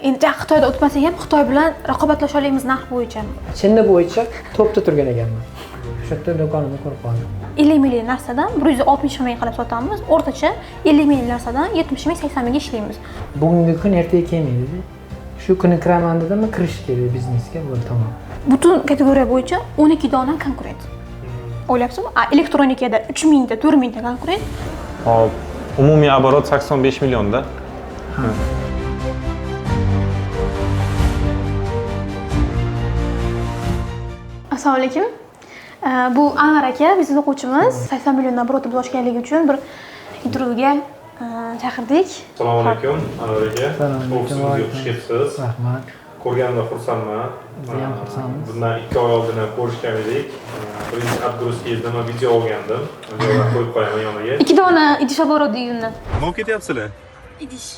Endi Xitoyda o'tmasak ham Xitoy bilan raqobatlasha olamiz narx bo'yicha. Chinni bo'yicha topda turgan ekanman. Shu yerda do'konimni ko'rib qoldim. 50 ming narsadan 160 ming qilib sotamiz. O'rtacha 50 ming narsadan 70 ming 80 mingga ishlaymiz. Bugungi kun ertaga kelmaydi. Shu kuni kiraman dedimmi, kirish kerak biznesga, bo'ldi tamom. Butun kategoriya bo'yicha 12 dona konkurent. O'ylayapsizmi? Elektronikada 3000 ta, 4000 ta konkurent. Hop, umumiy оборот 85 millionda. Assalomu alaykum. Bu Anvar aka, bizning o'quvchimiz. 80 milliondan oborot biz ochganligi uchun bir intervyuga chaqirdik. Assalomu alaykum, Anvar aka. Assalomu alaykum. Xush kelibsiz. Rahmat. Ko'rganimda xursandman. Biz ham xursandmiz. Bundan 2 oy oldin ko'rishgan edik. Birinchi отгрузкаdan video olgandim. Videolarni qo'yib qo'yaman yoniga. 2 dona idish oborot deyildi. Nima olib ketyapsizlar? Idish.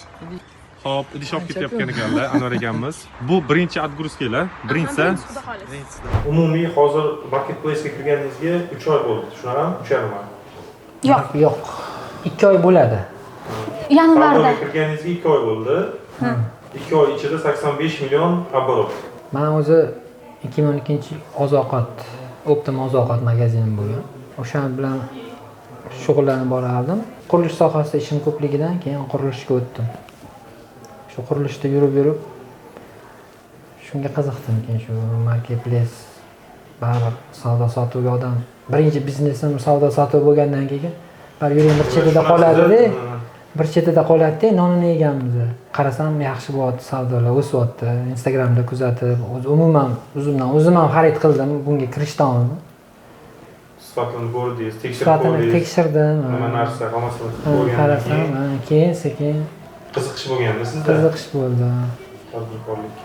Hop, idish olib ketayotgan ekanlar, Anvar akamiz. Bu birinchi отгрузкаlar, birinchisi. Umumiy hozir marketplace-ga kirganingizga 3 oy bo'ldi. Shunaqami? 3,5 oy. Yo'q. 2 oy bo'ladi. Yanvarda kirganingizga 2 oy bo'ldi. 2 oy ichida 85 million оборот. Men o'zi 2012 oziq-ovqat, Optim oziq-ovqat magazinim bo'lgan. O'sha bilan shug'ullanib borardim. Qurilish sohasida ishim ko'pligidan keyin qurilishga o'tdim. Shu qurilishda yurib shunga qiziqdim. Keyin shu marketplace baribir savdo sotuvga odam birinchi biznesim savdo sotuv bo'lgandan keyin bir yuring bir chetida qoladi-da. Bir chetida qoladi-da, nonini yeganmiz. Qarasam yaxshi bo'lyapti, savdolar o'syapti. Instagramda kuzatib, umuman o'zim ham xarid qildim, bunga kirishdan oldin. Sifatini ko'rdingiz, tekshirdim. Nima narsa, hammasini ko'rgandan Qarasam, keyin sekin qiziqish bo'lganda sizda. qiziqish bo'ldi. Tadbirkorlik.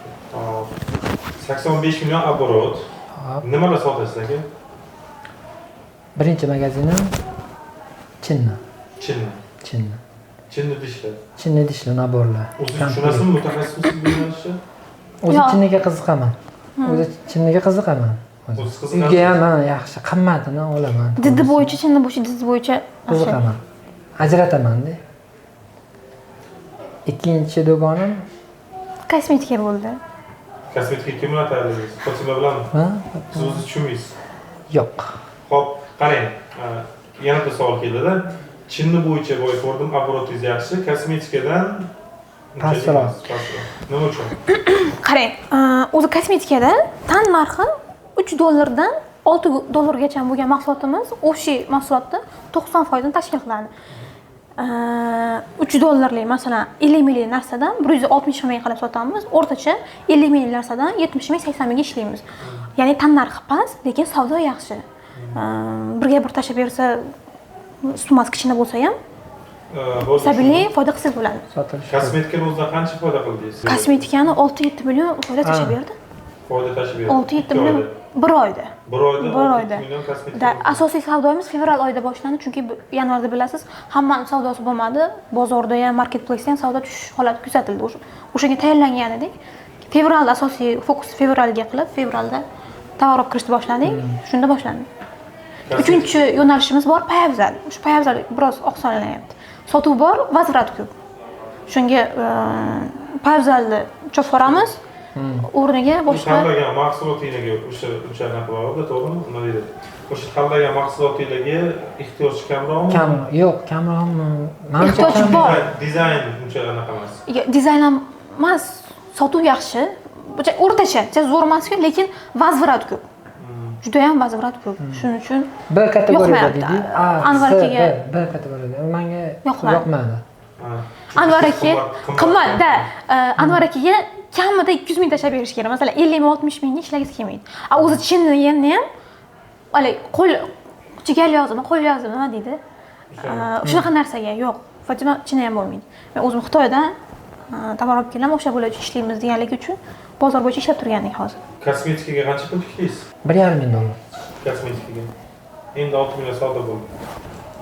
85 million оборот. Nimalar sotasiz aka? Birinchi magazinim Chinni. Chinni idishlar. Chinni idishlar, naborlar. O'zingiz tushunasizmi, mutaxassismisiz bu yo'nalishda? O'zi Chinniga qiziqaman. O'zingiz qiziqasiz? Uyga ham yaxshi qimmatini olaman. Didi bo'yicha, Chinni bo'yicha qiziqaman. Ajrataman-da. Ikkinchi do'konim kosmetika bo'ldi. Kosmetika kim bilan tayyorlaysiz? Fotima bilanmi? Siz o'zingiz tushunmaysiz. Yo'q. Xo'p, qarang. Yana bir savol keldi-da. Chinni bo'yicha boy ko'rdim, oborotingiz yaxshi, kosmetikadan pastroq. Nima uchun? Qarang, o'zi kosmetikada tan narxi $3 dan $6 bo'lgan mahsulotimiz o'sha mahsulotda 90% tashkil qiladi. $3 masalan 50 ming narsadan 160 ming qilib sotamiz. O'rtacha 50 ming narsadan 70 ming 80 mingga ishlaymiz. Ya'ni tan narxi past, lekin savdo yaxshi. Birga bir tashab bersa, summasi kichkina bo'lsa ham sabili foyda qilsiz bo'ladi. Kosmetikani o'zidan qancha foyda qildingiz? Kosmetikani 6-7 million foyda tashab berdi. Foyda tashib berdi. 6-7 million bir oyda. Bir oyda 6 million kosmetika. Asosiy savdoyimiz fevral oyida boshlandi, chunki yanvarda bilasiz, hammaning savdosi bo'lmadi. Bozorda ham, marketplace'da ham savdo tushish holati kuzatildi. O'shanga tayyorlangan edik. Fevralda asosiy fokus fevralga qilib, fevralda tovar olib kirishni boshladik. Shunda boshlandi. Uchinchi yo'nalishimiz bor, poyabzal. Shu poyabzal biroz oqsonlayapti. Sotuv bor, vazrat ko'p. Shunga poyabzalni chop boramiz. O'rniga boshqa tanlagan mahsulotingizga o'sha nima qiladi, to'g'rimi? Nima deydi? O'sha tanlagan mahsulotingizga ehtiyoj kamroqmi? Yo'q, kamroqmi? Ehtiyoj bor. Dizayn uncha anaqa emas. Dizayn ham emas, sotuv yaxshi. O'rtacha, zo'r emas-ku, lekin vazrat ko'p. Juda ham vazrat ko'p. Shuning uchun B kategoriyada deydi. Anvar akaga B kategoriyada. Menga yoqmadi. Anvar aka qimmatda. Anvar akaga kamida 200 ming tashab berish kerak. Masalan, 50-60 mingga ishlagisi kelmaydi. O'zi Chinnini ham qo'l chigal yozma, qo'l yozma nima deydi? Shunaqa narsaga yo'q. Fotima Chinni ham bo'lmaydi. Men o'zim Xitoydan tovar olib kelaman, o'sha bo'yicha ishlaymiz deganligi uchun bozor bo'yicha ishlab turgandik hozir. Kosmetikaga qancha pul tiklaysiz? $1,5 million. Kosmetikaga. Endi 6 million savdo bo'ldi.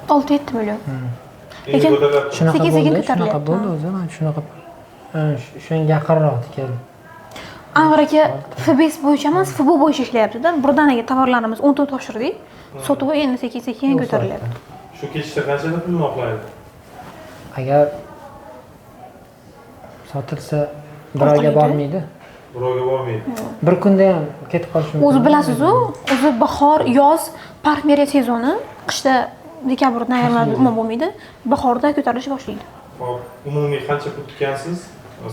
6-7 million. Lekin shunaqa bo'ldi o'zi, men shunaqa shunga yaqinroq keldi. Anvar aka FBS bo'yicha emas, FBO bo'yicha ishlayapti-da. Birdaniga tovarlarimiz 10 ta topshirdik. Sotuvi endi sekin-sekin ko'tarilyapti. Shu ketishda qancha pulni oqlaydi? Agar sotilsa Bir oyga Qo'rqinchli. bormaydi. Birovga bormaydi. Bir kunda ham ketib qolish mumkin. O'zi bilasiz-ku, o'zi bahor, yoz, parfumeriya sezoni, qishda dekabr, noyabrda umuman bo'lmaydi. Bahorda ko'tarilish boshlaydi. Hop, umumiy qancha pul tikkansiz?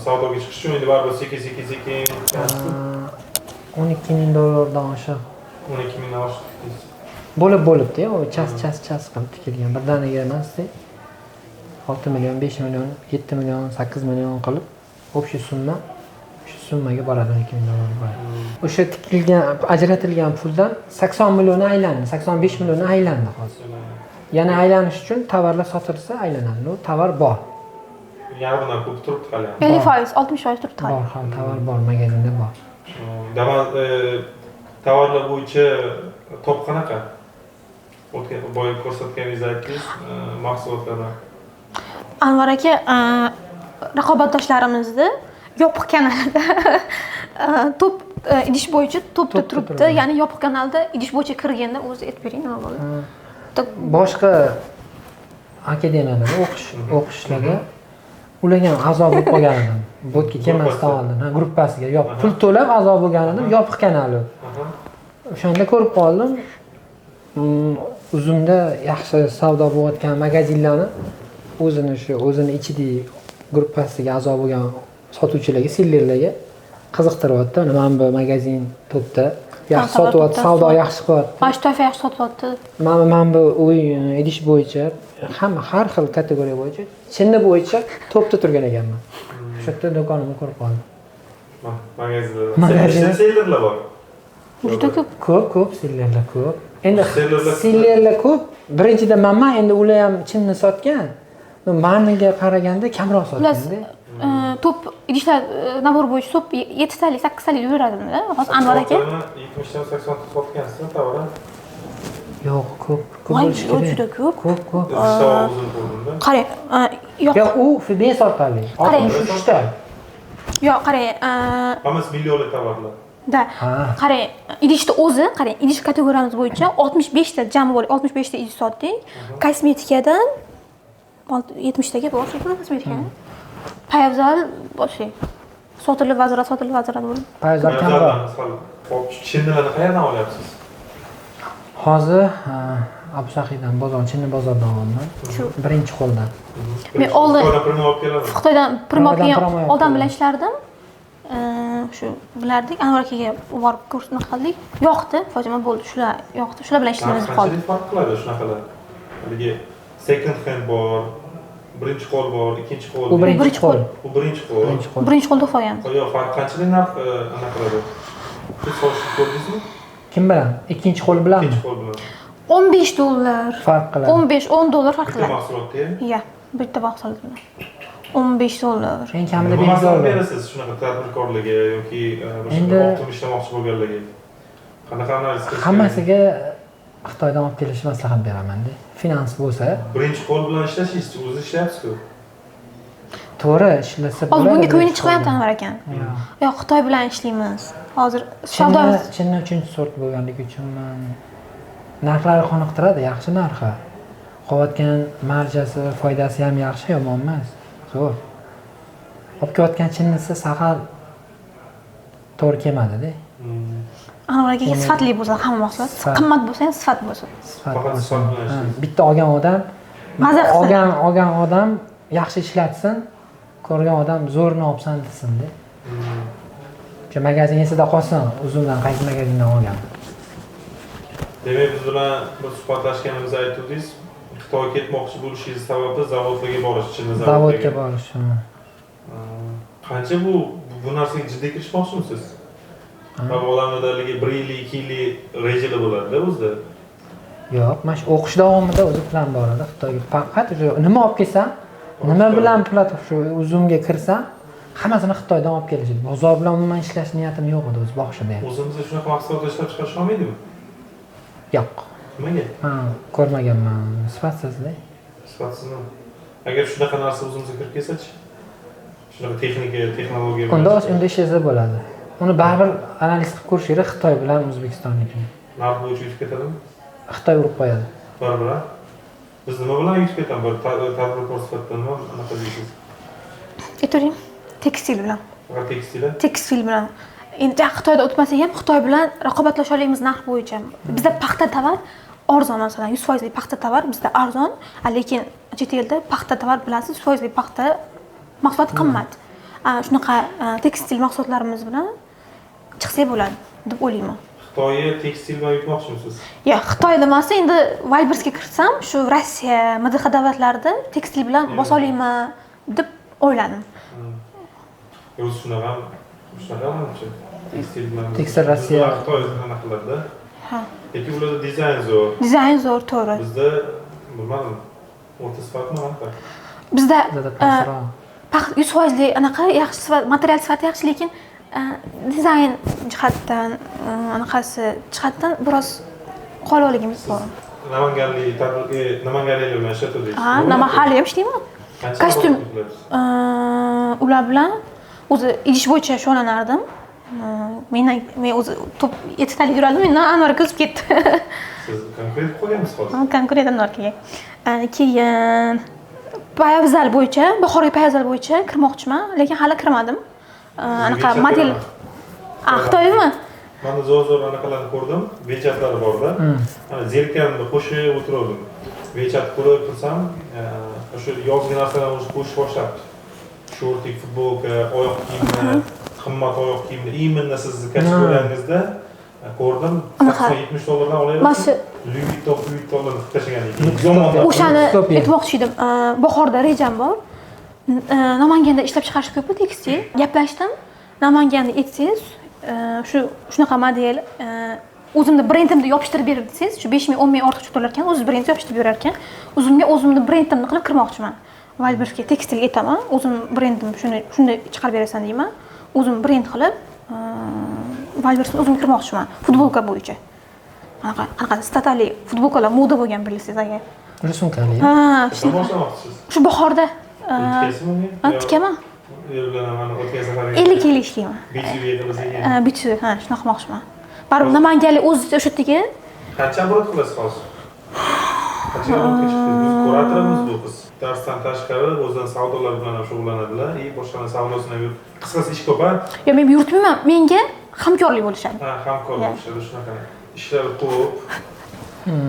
Savdoga chiqish uchun endi baribir sekin tikkansiz. 12 ming dollardan oshiq 12 mingdan oshiq tikdingiz. bo'libdi-ya, u chas qilib tikilgan. Birdaniga emas-da. 6 million, 5 million, 7 million, 8 million qilib общий summa shu summaga boradi 12 ming dollar boradi. O'sha tikilgan, ajratilgan puldan 80 million aylandi, 85 million aylandi hozir. Yana aylanish uchun tovarlar sotilsa aylanadi. U tovar bor. Yarmidan ko'p turibdi hali. 50%, 60% turibdi. Bor, ham tovar bor, magazinda bor. Damas tovarlar bo'yicha top qanaqa? O'tgan boya ko'rsatganingizni aytdingiz, mahsulotlarni. Anvar aka, raqobatdoshlarimizni yopiq kanalida top idish bo'yicha topda turibdi. Ya'ni yopiq kanalda idish bo'yicha kirganda o'zi aytib bering nima bo'ladi. Boshqa akademiyada o'qishlarda ularga ham a'zo bo'lib qolgan edim. Bo'tga kelmasdan oldin, gruppasiga pul to'lab a'zo bo'lgan edim, yopiq kanali. O'shanda ko'rib qoldim. Uzumda yaxshi savdo bo'layotgan magazinlarni o'zini ichidagi gruppasiga a'zo bo'lgan sotuvchilarga, sellerlarga qiziqtiryapti. Mana bu magazin topda yaxshi sotyapti, savdo yaxshi qilyapti. Mana shu toifa yaxshi sotyapti. Mana bu idish bo'yicha hamma har xil kategoriya bo'yicha, chinni bo'yicha topda turgan ekanman. Shu yerda do'konimni ko'rib qoldim. Magazinda sellerlar bor. Juda ko'p. Ko'p sellerlar ko'p. Endi sellerlar ko'p. Birinchidan men endi ular ham chinni sotgan. Maniga qaraganda kamroq sotganda. Top idishlar nabor bo'yicha top 7 talik, 8 talik yuradimi? Hozir Anvar aka 70 dan 80 ta sotgansiz, to'g'ri? Yo'q, ko'p bo'lishi kerak. Juda ko'p. Ko'p. Qarang, yo'q. Yo'q, u besortalik. 63 ta. Yo'q, qarang, Hammasi millionli tovarlar. da. Qarang, idishni o'zi, qarang, idish kategoriyamiz bo'yicha 65 ta jami bor, 65 ta idish sotdik. Kosmetikadan 70 taga bor, kosmetika. Poyabzal boshqa. Sotilib vazirat bo'ldi. Poyabzal kamroq. Hop, chinnilarni qayerdan olyapsiz? Hozir Abu Sahiydan chinni bozordan olaman. Birinchi qo'ldan. Men oldin Xitoydan primo olib keladi. Xitoydan primo olgan oldin bilan ishlardim. Shu bilardik, Anvar akaga borib ko'rsatma qildik. Yoqdi, fojima bo'ldi. Shular yoqdi. Shular bilan ishlaymiz qoldi. Qanchalik farq qiladi shunaqalar? Haligi second hand bor, birinchi qo'l bor, ikkinchi qo'l. U birinchi qo'l. U birinchi qo'l. Birinchi qo'lda qo'yamiz. Yo'q, farq qanchalik narx anaqa qiladi? Siz so'rashib ko'rdingizmi? Kim bilan? Ikkinchi qo'l bilanmi? Ikkinchi qo'l bilan. 15 dollar. Farq qiladi. 15-10 dollar farq Bitta qiladi. mahsulotga? Ya, bitta mahsulot bilan. 15 dollar. Eng kamida Nima maslahat 5 dollar. berasiz shunaqa tadbirkorlarga yoki Endi optim ishlamoqchi bo'lganlarga? Qanaqa analiz qilish kerak? Hammasiga Xitoydan olib kelish maslahat beraman-da. Finans bo'lsa, Birinchi qo'l bilan ishlashingiz, o'zi ishlayapsiz-ku. to'g'ri ishlasa bo'ladi. Hozir bunga ko'ngli chiqyapti Anvar aka. Yo'q, Xitoy bilan ishlaymiz. Hozir savdomiz Chinni uchinchi sort bo'lganligi uchunman. Narxlari qoniqtiradi, yaxshi narxi. Qo'yotgan marjasi, foydasi ham yaxshi, yomon emas. Zo'r. Olib kelayotgan chinnisi saqal to'g'ri kelmadi-da. Anvar akaga sifatli bo'lsa hamma mahsulot, qimmat bo'lsa ham sifat bo'lsin. Faqat sifat bilan ishlaysiz. Bitta olgan odam yaxshi ishlatsin, ko'rgan odam zo'rini olibsan desin-da. O'sha magazin esida qolsin, uzumdan qaysi magazindan olgan. Demak, biz bilan bir suhbatlashganimizda aytdingiz, Xitoyga ketmoqchi bo'lishingiz sababi zavodlarga borish, chinni Zavodga borish. Qancha bu narsaga jiddiy kirishmoqchimisiz? Odamlardagi 1 yil, 2 yillik rejalar bo'ladi-da o'zida. Yo'q, mana shu o'qish davomida o'zi plan bor edi Xitoyga. Faqat nima olib kelsam, nima bilan shu uzumga kirsam, hammasini Xitoydan olib kelishdi. Bozor bilan umuman ishlash niyatim yo'q edi o'z boshida ham. O'zimizda shunaqa mahsulotlar ishlab chiqarish olmaydimi? Yo'q. Nimaga? Ko'rmaganman. Sifatsizda. Sifatsizmi? Agar shunaqa narsa o'zimizga kirib kelsa-chi? Shunaqa texnologiya Unda ishlasa bo'ladi. Uni baribir analiz qilib ko'rish kerak Xitoy bilan O'zbekistonniki. Narx bo'yicha yutib ketadimi? Xitoy urib qo'yadi. Baribir. Biz nima bilan yutib ketamiz? Bir tadbirkor sifatida nima anaqa deysiz? Aytavering, tekstil bilan. Faqat tekstil. Tekstil bilan. Endi Xitoyda o'tmasak ham Xitoy bilan raqobatlasha olamiz narx bo'yicha. Bizda paxta tovar arzon, masalan 100% paxta tovar bizda arzon, lekin chet elda paxta tovar bilasiz 100% paxta mahsuloti qimmat. Shunaqa tekstil mahsulotlarimiz bilan chiqsak bo'ladi deb o'ylayman. Xitoyga tekstil bilan yutmoqchimisiz? Yo'q, Xitoyda emas, endi Wildberriesga kirsam, shu Rossiya, MDH davlatlarida tekstil bilan bosa olaman deb o'yladim. O'zi shunaqami? Tekstil bilan. Tekstil Rossiya. Xitoy qanaqa qiladi? Ha. Lekin ularda dizayn zo'r. Dizayn zo'r, to'g'ri. Bizda bilmadim. O'rta sifatmi anaqa? Bizda pastroq. 100% anaqa yaxshi sifat, material sifati yaxshi, lekin dizayn jihatdan, anaqasi jihatdan biroz qolganligimiz bor. Namanganliklar bilan ishlatdik. Ha, hali ham ishlayman. Kostyum ular bilan o'zi idish bo'yicha shug'ullanardim. Men o'zi top 7 talik yurardim, mendan Anvarga o'zib ketdi. Siz konkret qo'ygansiz hozir? Ha, konkret Anvarga. Keyin poyabzal bo'yicha, bahorgi poyabzal bo'yicha kirmoqchiman, lekin hali kirmadim. Anaqa model. Xitoymi? Mana zo'r anaqalarni ko'rdim, bechatlari borda. Mana zerkamni qo'shib o'tirdim. Bechat ko'rib tursam, o'sha yozgi narsalarni qo'shib boshlabdi. Shortik, futbolka, oyoq kiyimlar, qimmat oyoq kiyimlar. Именно sizni kategoriyangizda ko'rdim. $70 olyapsiz. Louis Vuitton tashlagan ekan. O'shani aytmoqchi edim. Bahorda rejam bor. Namanganda ishlab chiqarish ko'p tekstil. Gaplashdim. Namanganda aytsangiz, shunaqa model o'zimni brendimni yopishtirib berib desangiz, shu 5 ming, 10 ming ortiqcha to'lar ekan, o'zingiz brendni yopishtirib berar ekan. O'zimga o'zimni brendimni qilib kirmoqchiman. Wildberriesga tekstilga aytaman, o'zim brendim shunday chiqarib berasan deyman. O'zim brend qilib Wildberriesga o'zim kirmoqchiman. Futbolka bo'yicha. Qanaqa statali futbolkalar moda bo'lgan bilasiz agar. Rusumkali. Ha, boshlamoqchisiz. shu bahorda tikaman. 50 kilo ishlayman. Bitu, ha, shunaqa qilmoqchiman. Baribir Namanganlik o'zi o'sha yerga qancha obrat qilasiz hozir? Qancha obratga chiqdingiz? Biz kuratorimiz bu qiz. Darsdan tashqari o'zidan savdolar bilan ham shug'ullanadilar. Boshqani savdosini ham qisqasi ish ko'p-a? Yo'q, men yurtmayman. Menga hamkorlik bo'lishadi. Ha, hamkorlik bo'lishadi, shunaqa. Ishlar ko'p.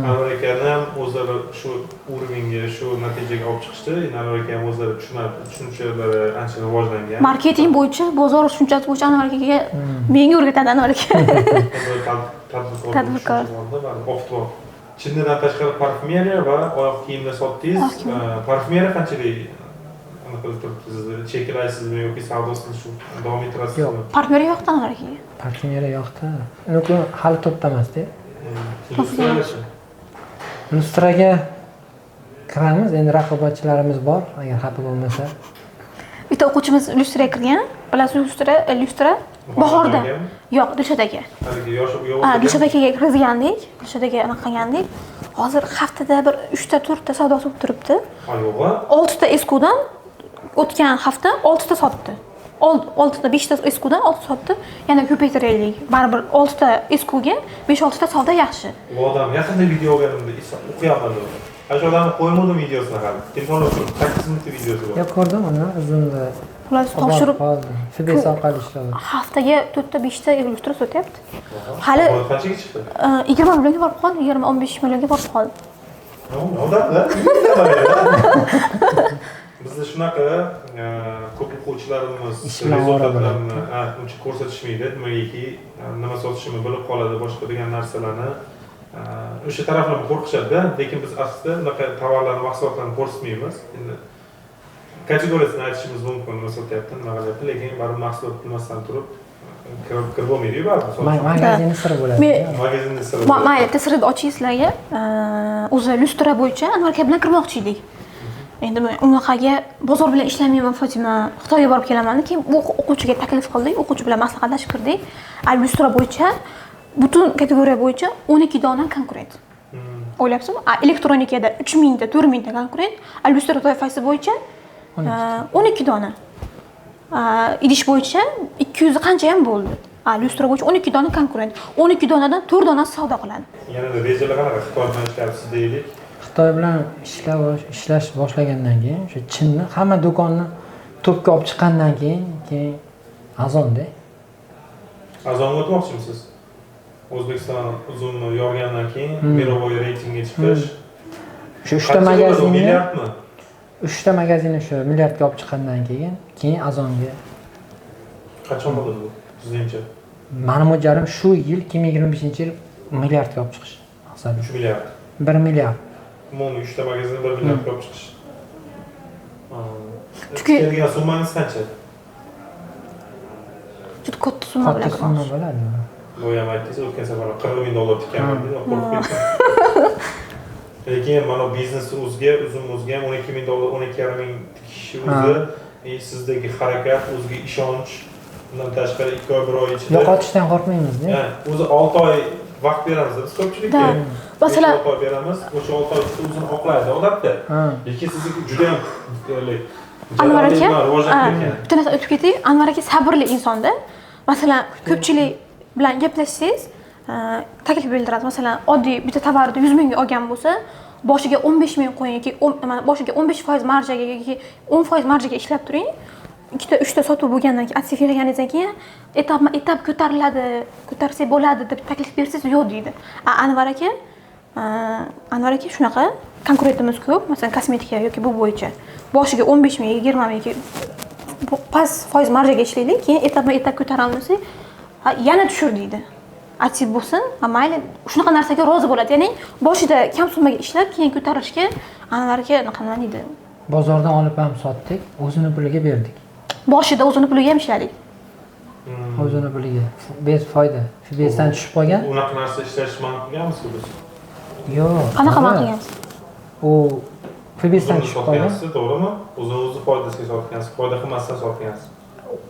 Anvar akani ham o'zlari shu urovingga, shu natijaga olib chiqishdi. Anvar aka ham o'zlari tushunchalar ancha rivojlangan. Marketing bo'yicha, bozor tushunchasi bo'yicha Anvar akaga menga o'rgatadi Anvar aka. Tadbirkor. Optimum. Chindan tashqari parfumeriya va oyoq kiyimlar sotdingiz. Parfumeriya qanchalik anaqa qilib turibsiz? Cheklaysizmi yoki savdosini shu davom ettirasizmi? Yo'q, parfumeriya yo'qda Anvar akaga. Parfumeriya yo'qda. Lekin hali to'pda emas-da. Lustraga kiramiz, endi raqobatchilarimiz bor, agar xafa bo'lmasa. Bitta o'quvchimiz lustraga kirgan. Bilasiz, lustra bahorda. Yo'q, Dilshod aka. Haligi yosh Dilshod akaga kirgandik, Dilshod aka anaqa qilgandik. Hozir haftada bir 3 ta 4 ta savdosi bo'lib turibdi. Ha, yo'q-a? 6 ta eskudan o'tgan hafta 6 ta sotdi. 6 ta 5 ta eskudan 6 sotdi. Yana ko'paytiraylik. Baribir 6 ta eskuga 5-6 ta savdo yaxshi. Bu odam yaqinda video olganimda o'qiyapman. Shu odamni qo'ymadim videosini hali. Telefonda 8 minut videosi bor. Yo'q, ko'rdim uni, uzunni. Ular topshirib FBS orqali ishlaydi. Haftaga 4 ta 5 ta illyustratsiya sotyapti. Hali qanchaga chiqdi? 20 millionga borib qoldi, 20-15 millionga borib qoldi. Odamlar bizda shunaqa ko'p o'quvchilarimiz rezultatlarni uncha ko'rsatishmaydi. Nimagaki nima sotishini bilib qoladi, boshqa degan narsalarni o'sha taraflarni qo'rqishadi-da, lekin biz aslida unaqa tovarlarni, mahsulotlarni ko'rsatmaymiz. Endi kategoriyasini aytishimiz mumkin, nima sotyapti, nima qilyapti, lekin baribir mahsulot bilmasdan turib kirib bo'lmaydi-ku baribir. Magazinni siri bo'ladi. Magazinni siri. Mayli, sirni oching sizlarga. O'zi lustra bo'yicha Anvar aka bilan kirmoqchi edik. Endi men unaqaga bozor bilan ishlamayman Fatima, Xitoyga borib kelaman. Keyin bu o'quvchiga taklif qildik, o'quvchi bilan maslahatlashib kirdik. Lustra bo'yicha butun kategoriya bo'yicha 12 dona konkurent. O'ylabsizmi? Elektronikada 3000 ta, 4000 ta konkurent, lustra toifasi bo'yicha 12 dona. Idish bo'yicha 200 qancha ham bo'ldi. Lustra bo'yicha 12 dona konkurent. 12 donadan 4 donasi savdo qiladi. Yana rejalar qanaqa? Xitoy bilan ishlayapsiz deylik. Xitoy bilan ishlash boshlagandan keyin o'sha chinni hamma do'konni to'pga olib chiqqandan keyin azonda. Azonga o'tmoqchimisiz? O'zbekiston uzumni yorgandan keyin Mirovoy reytingga chiqish. Shu 3 ta magazinni, milliardmi? 3 ta magazinni shu milliardga olib chiqqandan keyin azonga. Qachon bo'ladi bu? Sizningcha? Mani mo'ljalim shu yil 2025-yil milliardga olib chiqish maqsadim. 3 milliard. 1 milliard. Umumiy 3 ta magazinni 1 milliardga olib chiqish. Chunki kelgan summangiz qancha? juda katta summa bilan Katta summa kirmoqchi. bo'ladi. Bu ham aytdingiz, o'tgan safar $40,000 tikkanman dedi, qo'rqib ketdim. Lekin mana biznes o'ziga, uzum o'ziga ham $12,000, 12,5 tikishi o'zi, sizdagi harakat, o'ziga ishonch, undan tashqari 2 oy, 1 oy ichida Yo'qotishdan qo'rqmaymiz-da. o'zi 6 oy vaqt beramiz biz ko'pchilikka. Masalan, 6 oy beramiz, o'sha 6 oy ichida o'zini oqlaydi odatda. Lekin sizniki juda ham Anvar aka, rivojlanib ketgan. bitta narsa o'tib ketay. Anvar aka sabrli insonda. Masalan, ko'pchilik bilan gaplashsangiz, taklif bildiradi. Masalan, oddiy bitta tovarni 100 mingga olgan bo'lsa, boshiga 15 ming qo'ying yoki boshiga 15% marjaga yoki 10% marjaga ishlab turing. 2 ta 3 ta sotuv bo'lgandan keyin, aksiya berganingizdan keyin etap ko'tariladi, ko'tarsak bo'ladi deb taklif bersangiz yo'q deydi. Anvar aka shunaqa konkurentimiz ko'p, masalan, kosmetika yoki bu bo'yicha. Boshiga 15 ming, 20 ming yoki past foiz marjaga ishlaylik, keyin etap ko'tarilmasa, yana tushir deydi. Aytib bo'lsin, mayli, shunaqa narsaga rozi bo'ladi. Ya'ni boshida kam summaga ishlab, keyin ko'tarilishga Anvar aka nima deydi? Bozordan olib ham sotdik, o'zini puliga berdik. Boshida o'zini puliga ham ishladik. O'zini puliga. Bez foyda. Bezdan tushib qolgan. Unaqa narsa ishlash man qilganmisiz biz? Yo'q. Qanaqa man qilgansiz? U Fibesdan tushib qolgan. To'g'rimi? O'zini foydasiga sotgansiz, foyda qilmasdan sotgansiz.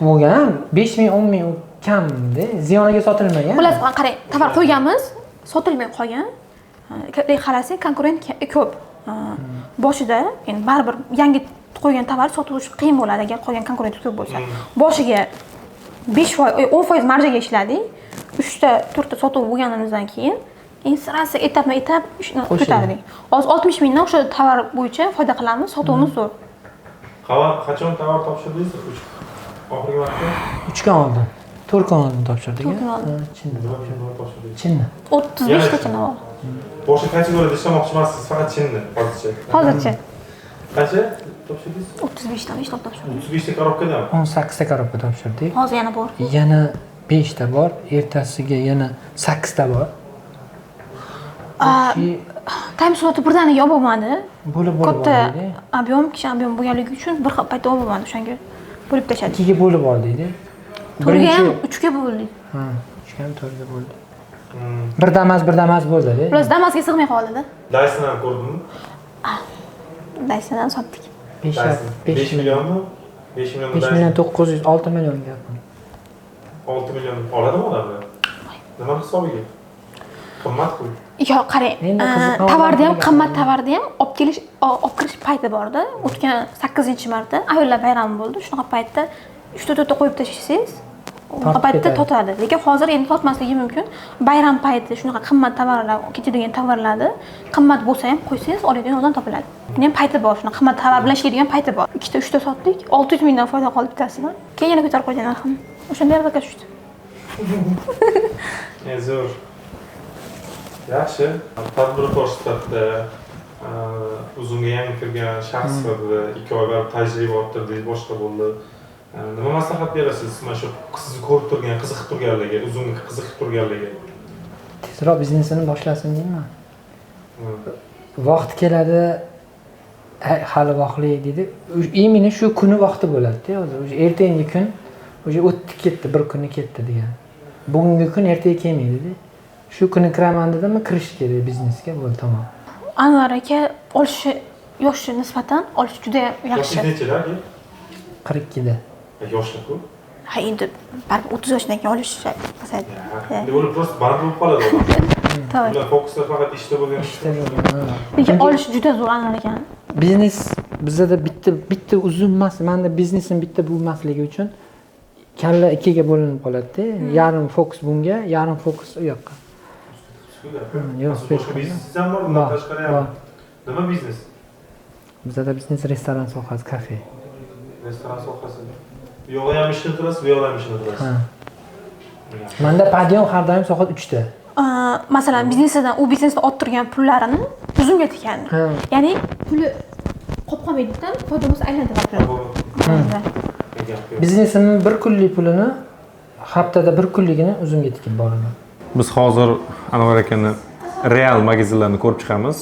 Bo'lgan 5 ming, 10 ming kamda, ziyoniga sotilmagan. Xullas, qarang, tovar qo'yganmiz, sotilmay qolgan. Qarasang, konkurent ko'p. Boshida, endi baribir yangi qo'ygan tovar sotish qiyin bo'ladi agar qolgan konkurent ko'p bo'lsa. Boshiga 5%, 10% marjaga ishladik. 3 ta, 4 ta sotuv bo'lganimizdan keyin sirasi etap ko'tardik. Hozir 60 mingdan o'sha tovar bo'yicha foyda qilamiz, sotuvimiz zo'r. Qachon tovar topshirdingiz? Oxirgi vaqtda? 3 kun oldin. 4 kun oldin topshirdik. 4 kun oldin. Chinni topshirdik. Chinni. 35 ta chinni bor. Boshqa kategoriyada ishlamoqchi emassiz, faqat chinni hozircha. Hozircha. Qancha topshirdingiz? 35 ta ishlab topshirdik. 35 ta korobkadan. 18 ta korobka topshirdik. Hozir yana bor. Yana 5 ta bor, ertasiga yana 8 ta bor. Time sloti birdaniga olib bo'lmadi. Bo'lib Katta ob'yom, kishi ob'yom bo'lganligi uchun bir xil paytda olib bo'lmadi, o'shanga bo'lib tashladik. 2 ga bo'lib oldik-da. 4ga ham 3ga bo'ldik. Ha, 3ga ham 4ga bo'ldi. Bir damas bo'ldi-da. Plus Damasga sig'may qoldi-da. Dyson ham ko'rdimmi? Dysondan sotdik. 5 millionmi? 5 million 5 million 900, 6 million gapim. 6 million oladimi odamlar? Nima hisobiga? Qimmat-ku. Yo'q, qarang, tovarda ham qimmat tovarda ham olib kirish payti bor-da. O'tgan 8-marta ayollar bayrami bo'ldi. Shunaqa paytda 3-4 ta qo'yib tashlasangiz, o'sha paytda totadi. Lekin hozir endi totmasligi mumkin. Bayram payti shunaqa qimmat tovarlar, ketadigan tovarlarni qimmat bo'lsa ham qo'ysangiz, oladigan odam topiladi. Buni ham payti bor, shunaqa qimmat tovar bilan ishlaydigan payti bor. 2 ta 3 ta sotdik, 600 mingdan foyda qoldi bittasidan. Keyin yana ko'tarib qo'ygan narxini. O'shanda yerga tushdi. Zo'r. Yaxshi. Tadbirkor sifatida uzumga yangi kirgan shaxs sifatida 2 oy baribir tajriba orttirdingiz, boshqa bo'ldi. Nima maslahat berasiz mana shu sizni ko'rib turgan, qiziqib turganlarga, uzumga qiziqib turganlarga? Tezroq biznesini boshlasin deyman. Vaqt keladi, hali vaqtli dedi. Imini shu kuni vaqti bo'ladi-da, hozir. O'sha ertangi kun o'sha o'tdi ketdi, bir kuni ketdi degan. Bugungi kun ertaga kelmaydi-da. Shu kuni kiraman dedimmi, kirish kerak biznesga, bo'ldi, tamom. Anvar aka yoshi nisbatan olish juda yaxshi. Yoshi nechalar aka? 42 da. Yoshlar-ku. Ha, endi baribir 30 yoshdan keyin olish pasaydi. Endi ular просто band bo'lib qoladi odam. To'g'ri. Ular fokuslar faqat ishda bo'lgan. Lekin olish juda zo'r Anvar aka. Biznes bizda bitta uzum emas, menda biznesim bitta bo'lmasligi uchun kalla ikkiga bo'linib qoladi-da. Yarim fokus bunga, yarim fokus u yoqqa. Yo'q, boshqa biznes ham bor, bundan tashqari ham. Nima biznes? Bizda biznes restoran sohasi, kafe. Restoran sohasi. Bu yoqda ham ishni qilasiz, bu yoqda ham ishni qilasiz. Ha. Menda podiyom har doim soat 3 da. Masalan, biznesidan u biznesda olib turgan pullarini o'zimga tikandi. Ha. Ya'ni puli qolib qolmaydidan foydamiz aylantiradi. Biznesimning bir kunlik pulini haftada bir kunligini o'zimga tikib boraman. Biz hozir Anvar akani real magazinlarni ko'rib chiqamiz,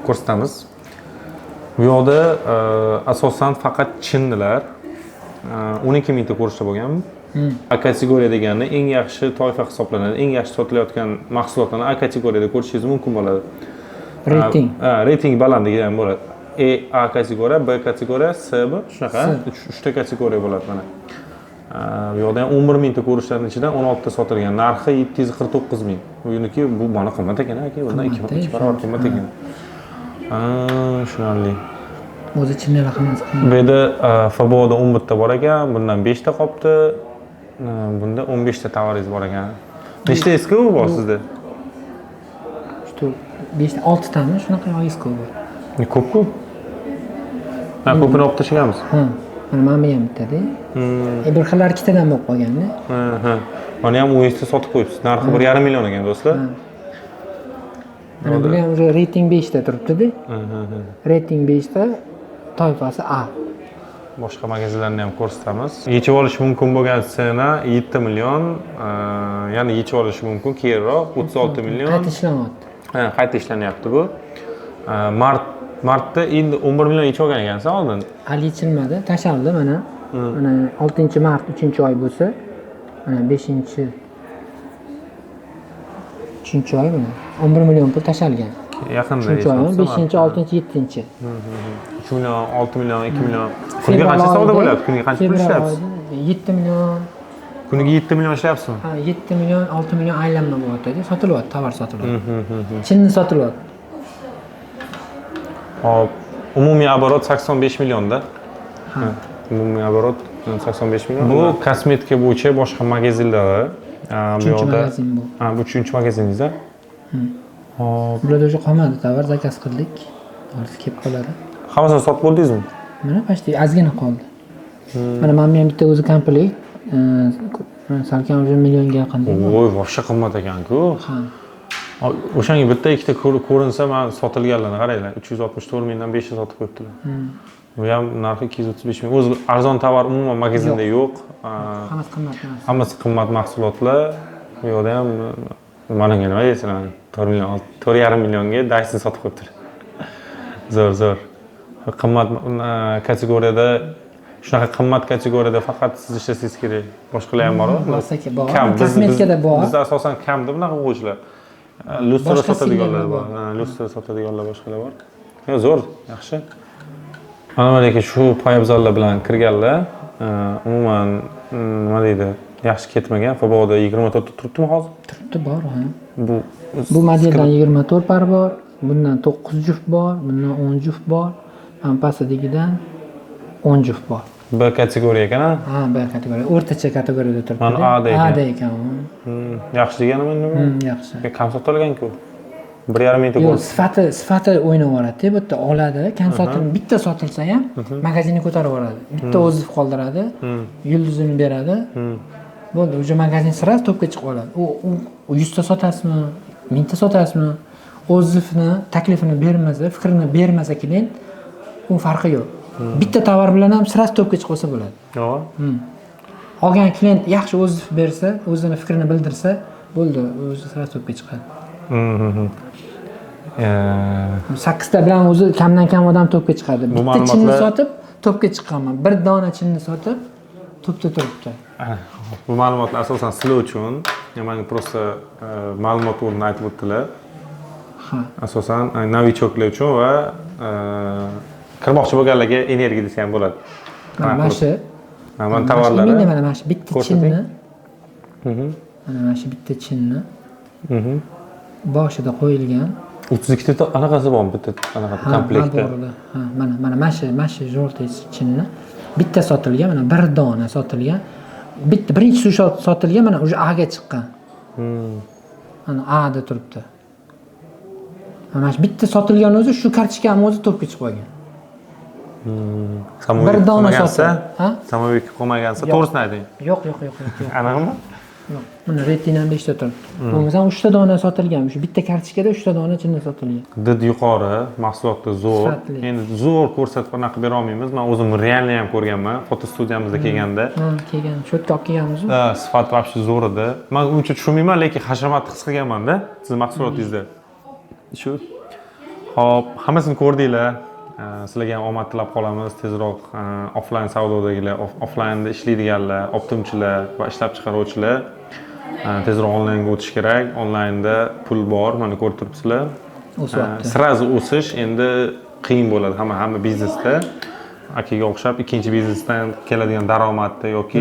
ko'rsatamiz. Bu yoqda asosan faqat chinnilar 12 mingta ko'rishda bo'lgan. A kategoriya degani eng yaxshi toifa hisoblanadi. Eng yaxshi sotilayotgan mahsulotlarni A kategoriyada ko'rishingiz mumkin bo'ladi. Rating. Rating baland degan bo'ladi. A kategoriya, B kategoriya, C bu shunaqa 3 ta kategoriya bo'ladi mana. Bu yoqda ham 11 mingta ko'rishlarning ichidan 16 ta sotilgan. Narxi 749 ming. Buniki bu mana qimmat ekan aka, bundan 2 barobar qimmat ekan. Tushunarli. O'zi chinnilar hammasi. Bu yerda Faboda 11 ta bor ekan, bundan 5 ta qolibdi. Bunda 15 ta tovaringiz bor ekan. Nechta eski bor sizda? Shu 5 ta 6 tami shunaqa eski bor. Ko'p-ku. Ha, ko'pini olib tashlaganmiz. Ha. Mana ham bitadi. Bir xillari ikkitadan bo'lib qolganda. Ha. Mana ham o'yinda sotib qo'yibsiz. Narxi 1,5 million ekan do'stlar. Mana bu ham rating 5 ta turibdi-da. Rating 5 ta, toifasi A. Boshqa magazinlarni ham ko'rsatamiz. Yechib olish mumkin bo'lgan sena 7 million, ya'ni yechib olish mumkin keyinroq 36 million. Qayta ishlanyapti. Ha, qayta ishlanyapti bu. Martda endi 11 million yechib olgan ekansiz oldin. Hali yechilmadi, tashaldi mana. Mana 6-mart 3-oy bo'lsa, mana 3-oy mana 11 million pul tashalgan. Yaqinda 3-oy, 5-chi, 6-chi, 7-chi. 3 million, 6 million, 2 million. Kuniga qancha savdo bo'lyapti? Kuniga qancha pul ishlayapsiz? 7 million. Kuniga 7 million ishlayapsizmi? Ha, 7 million, 6 million aylanma bo'lyapti. Sotilyapti, tovar sotilyapti. Chinni sotilyapti. Hop, umumiy oborot 85 millionda. Ha. Umumiy oborot 85 million. Bu kosmetika bo'yicha boshqa magazinlar. Bu yoqda magazin bu. Ha, bu 3-magazingizda. Hop. Bularda o'sha qolmadi, tovar zakaz qildik. Hozir kelib qoladi. Hammasini sotib bo'ldingizmi? Mana почти ozgina qoldi. Mana men ham bitta o'zi komplekt, salkam уже millionga yaqin. Voy, boshqa qimmat ekan-ku. Ha. O'shanga bitta ikkita ko'rinsa, men sotilganlarni qaranglar. 364 mingdan 500 sotib qo'yibdilar. Bu ham narxi 235 ming. O'zi arzon tovar umuman magazinda yo'q. Hammasi qimmat narsa. Hammasi qimmat mahsulotlar. Bu yerda ham mana nima deysiz? 4 million, 4,5 millionga Dyson sotib qo'yibdilar. Zo'r. Qimmat kategoriyada, shunaqa qimmat kategoriyada faqat siz ishlasangiz kerak. Boshqalar ham bormi? Bor. Kam. Kosmetikada bor. Bizda asosan kamda bunaqa o'quvchilar. Lustra sotadiganlar bor. Lustra sotadiganlar boshqalar bor. Zo'r, yaxshi. Mana lekin shu poyabzallar bilan kirganlar, umuman nima deydi, yaxshi ketmagan. Faboda 24 ta turibdimi hozir? Turibdi, bor, ha. Bu modeldan 24 par bor, bundan 9 juft bor, bundan 10 juft bor, pastdagidan 10 juft bor. B kategoriya ekan, ha? Ha, B kategoriya. O'rtacha kategoriyada turibdi. Mana A da ekan. Yaxshi deganimi nima? Yaxshi. Kam sotilgan-ku. 1,5 mingta yo'q, sifati o'ynab yuboradi. Bu yerda oladi, kam sotilgan bitta sotilsa ham magazinni ko'tarib yuboradi. Bitta o'zi qoldiradi, yulduzini beradi. Bo'ldi, o'sha magazin sirasi to'pga chiqib oladi. U 100 ta sotasizmi, 1000 ta sotasizmi? O'zini taklifini bermasa, fikrini bermasa klient, u farqi yo'q. Bitta tovar bilan ham sirasi to'pga chiqib olsa bo'ladi. Yo'q. Olgan klient yaxshi o'zi bersa, o'zini fikrini bildirsa, bo'ldi, o'zi sirasi to'pga chiqadi. 8 ta bilan o'zi kamdan kam odam to'pga chiqadi. Bitta chinni sotib to'pga chiqqanman. Bir dona chinni sotib to'pda turibdi. Bu ma'lumotlar asosan sizlar uchun, menga просто ma'lumot o'rnini aytib o'tdilar. Ha. Asosan novichoklar uchun va kirmoqchi bo'lganlarga energiya desa ham bo'ladi. Mana shu. Mana tovarlari. Mana shu bitta chinni. Mana shu bitta chinni. Boshida qo'yilgan 32 ta anaqasi bormi bitta anaqa komplektda? Ha, mana shu jo'rtay chinni bitta sotilgan, mana bir dona sotilgan. Birinchi sotilgan, mana o'sha A ga chiqqan. Mana A da turibdi. Mana shu bitta sotilgan o'zi shu kartochkani o'zi to'pga chiqib qolgan. Bir dona qolmagansa, sotib. Ha? samovyotga qolmagansa, to'g'risini ayting. Yo'q. Aniqmi? Yo'q. Mana retinam 5 ta turibdi. Bu misol 3 ta dona sotilgan. Shu bitta kartochkada 3 ta dona chindan sotilgan. Did yuqori, mahsulotda zo'r. Sifatli. Endi zo'r ko'rsatib anaqa bera olmaymiz. Men o'zim realni ham ko'rganman, fotostudiyamizga kelganda. Ha, kelgan. Sho'tka olib kelganmiz. Sifat вообще zo'r edi. Men uncha tushunmayman, lekin hashamatni his qilganman-da siz mahsulotingizda. Shu. Hop, hammasini ko'rdinglar. Sizlarga ham omad tilab qolamiz. Tezroq offline savdodagilar, offline'da ishlaydiganlar, optimchilar va ishlab chiqaruvchilar tezroq onlaynga o'tish kerak. Onlaynda pul bor, mana ko'rib turibsizlar. O'syapti. Srazu o'sish endi qiyin bo'ladi hamma biznesda. Akaga o'xshab ikkinchi biznesdan keladigan daromadda yoki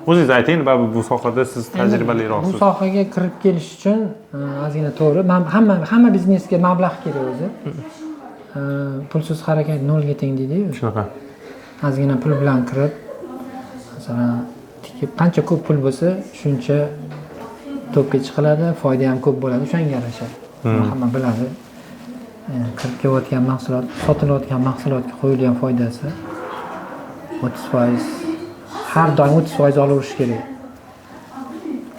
o'zingiz ayting, bu sohada siz tajribaliroqsiz. Bu sohaga kirib kelish uchun ozgina to'g'ri. Hamma biznesga mablag' kerak o'zi. Pulsiz harakat nolga teng deydi-ku. Shunaqa. Ozgina pul bilan kirib, masalan, qancha ko'p pul bo'lsa, shuncha to'pga chiqiladi, foyda ham ko'p bo'ladi, o'shanga yarasha. Hamma biladi. Kirib kelayotgan mahsulot, sotilayotgan mahsulotga qo'yilgan foydasi 30%. Har doim 30% olaverish kerak.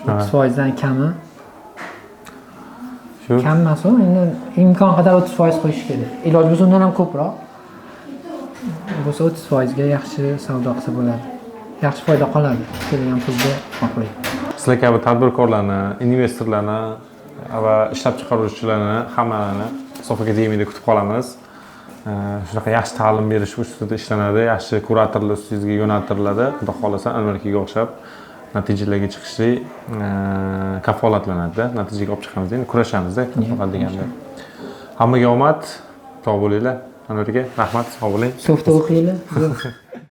30% dan kami. Kam emas u, endi imkon qadar 30% qo'yish kerak. Iloji bo'lsa undan ham ko'proq. Bo'lsa 30% ga yaxshi savdo qilsa bo'ladi. Yaxshi foyda qoladi. Kelgan pulga oqlaydi. Sizlar kabi tadbirkorlarni, investorlarni va ishlab chiqaruvchilarni hammalarni Sof akademiyada kutib qolamiz. Shunaqa yaxshi ta'lim berish ustida ishlanadi, yaxshi kuratorlar ustingizga yo'naltiriladi. Xudo xolasa Anvar akaga o'xshab natijalarga chiqishlik kafolatlanadi. Natijaga olib chiqamiz, endi kurashamiz-da, faqat deganda. Hammaga omad, sog' bo'linglar. Anvar aka, rahmat, sog' bo'ling. Sofda o'qinglar.